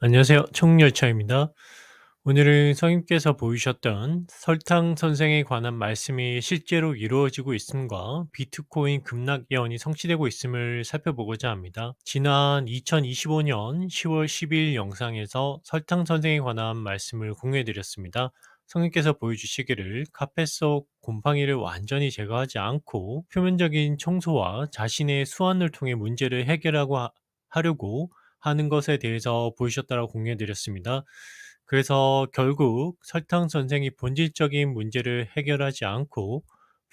안녕하세요. 청열차입니다. 오늘은 성님께서 보이셨던 설탕 선생에 관한 말씀이 실제로 이루어지고 있음과 비트코인 급락 예언이 성취되고 있음을 살펴보고자 합니다. 지난 2025년 10월 10일 영상에서 설탕 선생에 관한 말씀을 공유해드렸습니다. 성님께서 보여주시기를 카페 속 곰팡이를 완전히 제거하지 않고 표면적인 청소와 자신의 수완을 통해 문제를 하려고 하는 것에 대해서 보이셨다고 공유해 드렸습니다. 그래서 결국 설탕 선생이 본질적인 문제를 해결하지 않고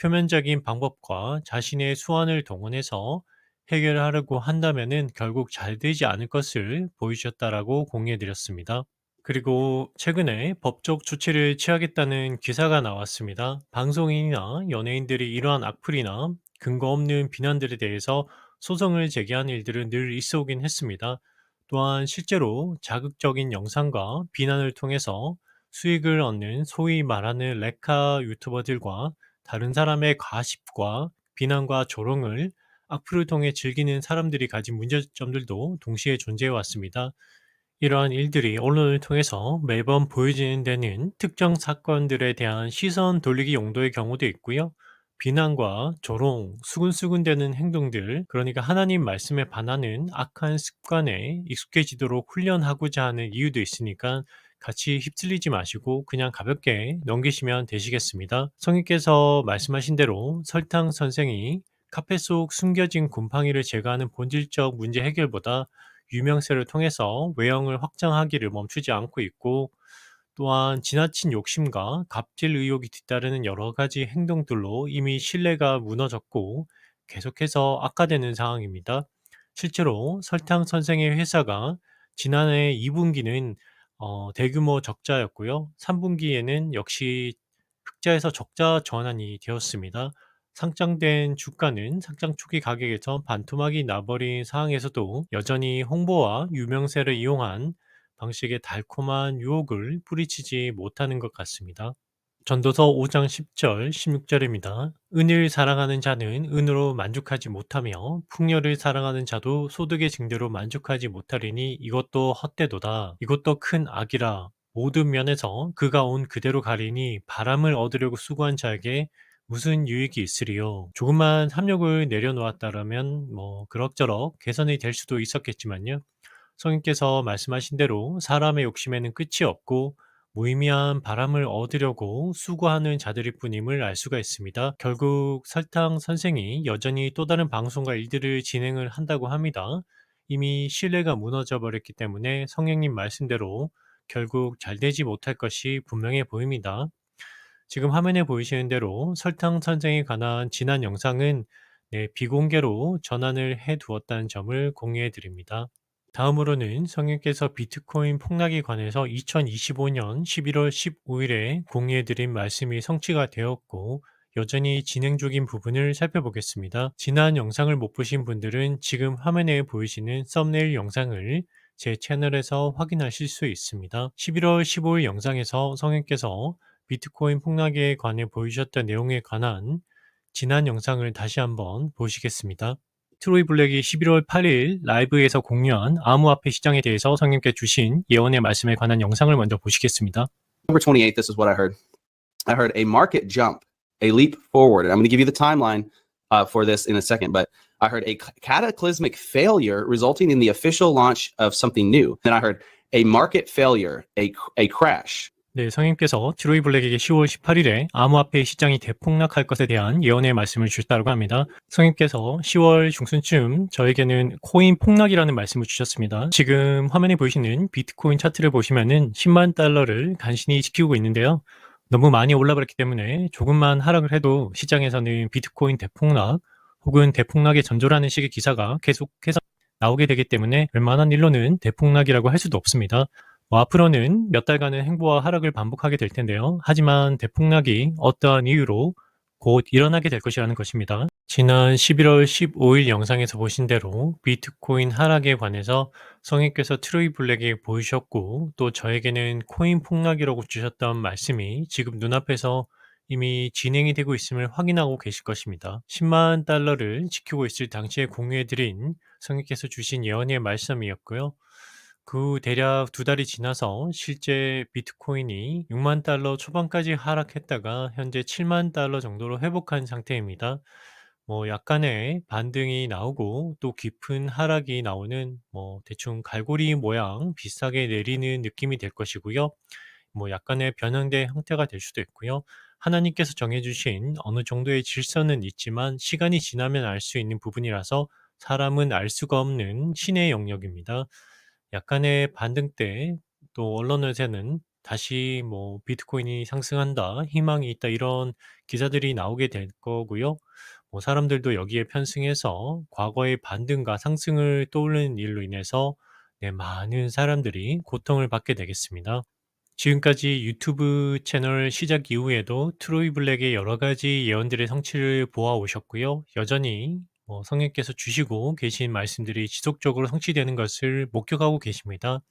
표면적인 방법과 자신의 수완을 동원해서 해결하려고 한다면은 결국 잘 되지 않을 것을 보이셨다라고 공유해 드렸습니다. 그리고 최근에 법적 조치를 취하겠다는 기사가 나왔습니다. 방송인이나 연예인들이 이러한 악플이나 근거 없는 비난들에 대해서 소송을 제기한 일들은 늘 있어 오긴 했습니다. 또한 실제로 자극적인 영상과 비난을 통해서 수익을 얻는 소위 말하는 레카 유튜버들과 다른 사람의 가십과 비난과 조롱을 악플을 통해 즐기는 사람들이 가진 문제점들도 동시에 존재해 왔습니다. 이러한 일들이 언론을 통해서 매번 보여지는 데는 특정 사건들에 대한 시선 돌리기 용도의 경우도 있고요. 비난과 조롱, 수근수근대는 행동들, 그러니까 하나님 말씀에 반하는 악한 습관에 익숙해지도록 훈련하고자 하는 이유도 있으니까 같이 휩쓸리지 마시고 그냥 가볍게 넘기시면 되시겠습니다. 성님께서 말씀하신 대로 설탕 선생이 카페 속 숨겨진 곰팡이를 제거하는 본질적 문제 해결보다 유명세를 통해서 외형을 확장하기를 멈추지 않고 있고, 또한 지나친 욕심과 갑질 의혹이 뒤따르는 여러 가지 행동들로 이미 신뢰가 무너졌고 계속해서 악화되는 상황입니다. 실제로 설탕 선생의 회사가 지난해 2분기는 대규모 적자였고요. 3분기에는 역시 흑자에서 적자 전환이 되었습니다. 상장된 주가는 상장 초기 가격에서 반토막이 나버린 상황에서도 여전히 홍보와 유명세를 이용한 방식의 달콤한 유혹을 뿌리치지 못하는 것 같습니다. 전도서 5장 10절, 16절입니다. 은을 사랑하는 자는 은으로 만족하지 못하며 풍요를 사랑하는 자도 소득의 증대로 만족하지 못하리니 이것도 헛되도다. 이것도 큰 악이라. 모든 면에서 그가 온 그대로 가리니 바람을 얻으려고 수고한 자에게 무슨 유익이 있으리요. 조금만 합력을 내려놓았다라면 그럭저럭 개선이 될 수도 있었겠지만요. 성인께서 말씀하신 대로 사람의 욕심에는 끝이 없고 무의미한 바람을 얻으려고 수고하는 자들일 뿐임을 알 수가 있습니다. 결국 설탕 선생이 여전히 또 다른 방송과 일들을 진행을 한다고 합니다. 이미 신뢰가 무너져 버렸기 때문에 성령님 말씀대로 결국 잘 되지 못할 것이 분명해 보입니다. 지금 화면에 보이시는 대로 설탕 선생에 관한 지난 영상은 비공개로 전환을 해 두었다는 점을 공유해 드립니다. 다음으로는 성님께서 비트코인 폭락에 관해서 2025년 11월 15일에 공유해드린 말씀이 성취가 되었고 여전히 진행 중인 부분을 살펴보겠습니다. 지난 영상을 못 보신 분들은 지금 화면에 보이시는 썸네일 영상을 제 채널에서 확인하실 수 있습니다. 11월 15일 영상에서 성님께서 비트코인 폭락에 관해 보이셨던 내용에 관한 지난 영상을 다시 한번 보시겠습니다. 트로이 블랙이 11월 8일 라이브에서 공유한 암호화폐 시장에 대해서 성님께 주신 예언의 말씀에 관한 영상을 먼저 보시겠습니다. October 28th, this is what I heard. I heard a market jump, a leap forward. And I'm going to give you the timeline for this in a second, but I heard a cataclysmic failure resulting in the official launch of something new. Then I heard a market failure, a crash. 네, 성님께서 트로이 블랙에게 10월 18일에 암호화폐 시장이 대폭락할 것에 대한 예언의 말씀을 주셨다고 합니다. 성님께서 10월 중순쯤 저에게는 코인 폭락이라는 말씀을 주셨습니다. 지금 화면에 보이시는 비트코인 차트를 보시면은 10만 달러를 간신히 지키고 있는데요. 너무 많이 올라버렸기 때문에 조금만 하락을 해도 시장에서는 비트코인 대폭락 혹은 대폭락의 전조라는 식의 기사가 계속해서 나오게 되기 때문에 웬만한 일로는 대폭락이라고 할 수도 없습니다. 앞으로는 몇 달간의 행보와 하락을 반복하게 될 텐데요. 하지만 대폭락이 어떠한 이유로 곧 일어나게 될 것이라는 것입니다. 지난 11월 15일 영상에서 보신 대로 비트코인 하락에 관해서 성인께서 트로이 블랙에 보이셨고 또 저에게는 코인 폭락이라고 주셨던 말씀이 지금 눈앞에서 이미 진행이 되고 있음을 확인하고 계실 것입니다. 10만 달러를 지키고 있을 당시에 공유해드린 성인께서 주신 예언의 말씀이었고요. 대략 두 달이 지나서 실제 비트코인이 6만 달러 초반까지 하락했다가 현재 7만 달러 정도로 회복한 상태입니다. 약간의 반등이 나오고 또 깊은 하락이 나오는 대충 갈고리 모양 비싸게 내리는 느낌이 될 것이고요. 약간의 변형된 형태가 될 수도 있고요. 하나님께서 정해주신 어느 정도의 질서는 있지만 시간이 지나면 알 수 있는 부분이라서 사람은 알 수가 없는 신의 영역입니다. 약간의 반등 때 또 언론에서는 다시 비트코인이 상승한다, 희망이 있다 이런 기사들이 나오게 될 거고요. 사람들도 여기에 편승해서 과거의 반등과 상승을 떠올리는 일로 인해서 네, 많은 사람들이 고통을 받게 되겠습니다. 지금까지 유튜브 채널 시작 이후에도 트로이 블랙의 여러 가지 예언들의 성취를 보아오셨고요. 여전히 성령께서 주시고 계신 말씀들이 지속적으로 성취되는 것을 목격하고 계십니다.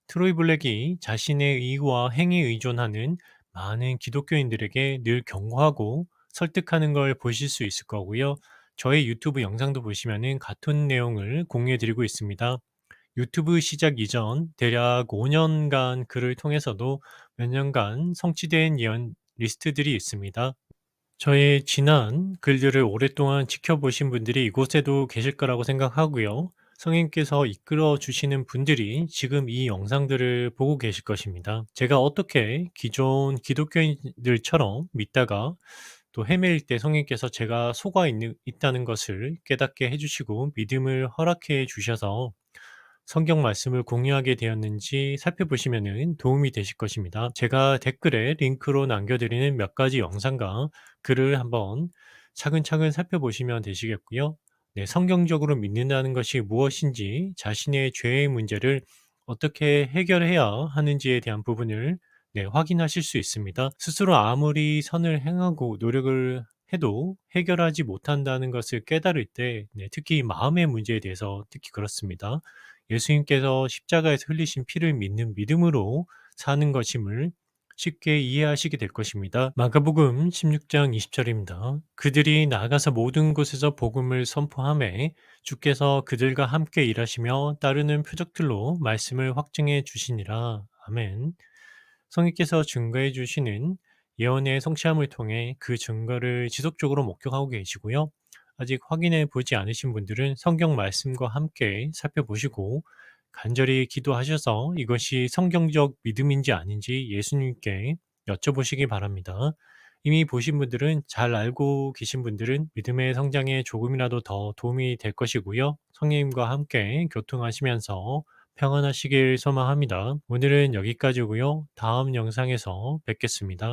트로이 블랙이 자신의 의와 행위에 의존하는 많은 기독교인들에게 늘 경고하고 설득하는 걸 보실 수 있을 거고요. 저의 유튜브 영상도 보시면은 같은 내용을 공유해 드리고 있습니다. 유튜브 시작 이전 대략 5년간 글을 통해서도 몇 년간 성취된 예언 리스트들이 있습니다. 저의 지난 글들을 오랫동안 지켜보신 분들이 이곳에도 계실 거라고 생각하고요. 성인께서 이끌어 주시는 분들이 지금 이 영상들을 보고 계실 것입니다. 제가 어떻게 기존 기독교인들처럼 믿다가 또 헤매일 때 성인께서 제가 있다는 것을 깨닫게 해주시고 믿음을 허락해 주셔서 성경 말씀을 공유하게 되었는지 살펴보시면 도움이 되실 것입니다. 제가 댓글에 링크로 남겨드리는 몇 가지 영상과 글을 한번 차근차근 살펴보시면 되시겠고요. 네, 성경적으로 믿는다는 것이 무엇인지, 자신의 죄의 문제를 어떻게 해결해야 하는지에 대한 부분을 네, 확인하실 수 있습니다. 스스로 아무리 선을 행하고 노력을 해도 해결하지 못한다는 것을 깨달을 때, 네, 특히 마음의 문제에 대해서 특히 그렇습니다. 예수님께서 십자가에서 흘리신 피를 믿는 믿음으로 사는 것임을 쉽게 이해하시게 될 것입니다. 마가복음 16장 20절입니다. 그들이 나아가서 모든 곳에서 복음을 선포하매 주께서 그들과 함께 일하시며 따르는 표적들로 말씀을 확증해 주시니라. 아멘. 성령께서 증거해 주시는 예언의 성취함을 통해 그 증거를 지속적으로 목격하고 계시고요. 아직 확인해 보지 않으신 분들은 성경 말씀과 함께 살펴보시고 간절히 기도하셔서 이것이 성경적 믿음인지 아닌지 예수님께 여쭤보시기 바랍니다. 이미 보신 분들은, 잘 알고 계신 분들은 믿음의 성장에 조금이라도 더 도움이 될 것이고요. 성령님과 함께 교통하시면서 평안하시길 소망합니다. 오늘은 여기까지고요. 다음 영상에서 뵙겠습니다.